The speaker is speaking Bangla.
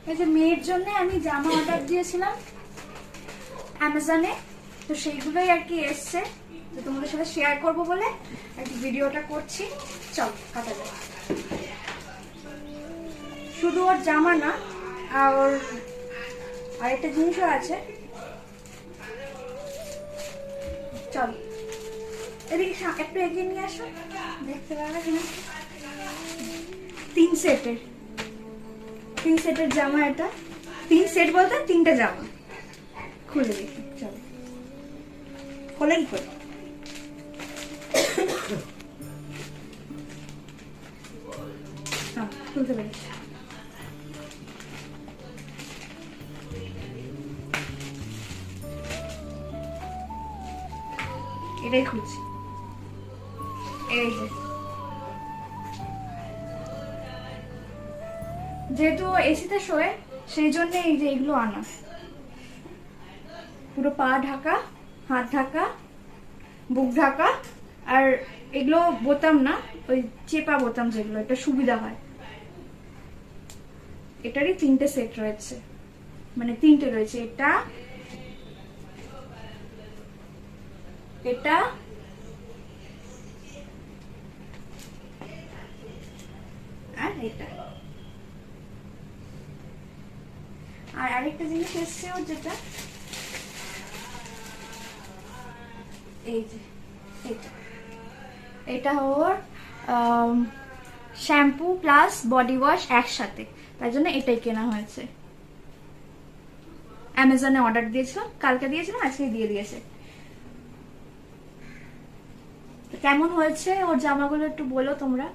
এই যে মেয়ের জন্য আমি জামা অর্ডার দিয়েছিলাম অ্যামাজনে, তো সেইগুলোই আর কি এসছে, তো তোমাদের সাথে শেয়ার করব বলে আর কি ভিডিওটা করছি। চল কাটা যাক। শুধু ওর জামা না, আর আরেকটা জিনিসও আছে। চল এদিকে একটু এগিয়ে নিয়ে আসো, দেখতে পাবে কিনা। 3 সেটের জামা এটা। 3 সেট বলতে 3টে জামা। খুলে দেখি, চল খোলে কি করে। খুলতে পেরেছি। এটাই খুলছি। এই যে যেহেতু এসিতে শোয় সেই জন্য এই যে এগুলো আনা, পুরো পা ঢাকা, হাত ঢাকা, বুক ঢাকা, আর এগুলো বোতাম না, ওই চেপা বোতাম যেগুলো, এটা সুবিধা হয়। এটারই 3টে সেট রয়েছে, মানে 3টে রয়েছে, এটা এটা আর এটা। আর আরেকটা জিনিস এসছে ওর, যেটা এই যে এটা ওর শ্যাম্পু প্লাস বডি ওয়াশ একসাথে, তাই জন্য এটাই কেনা হয়েছে। অ্যামাজনে অর্ডার দিয়েছিলাম, কালকে দিয়েছিলাম, আজকে দিয়ে দিয়েছে। কেমন হয়েছে ওর জামাগুলো একটু বলো তোমরা।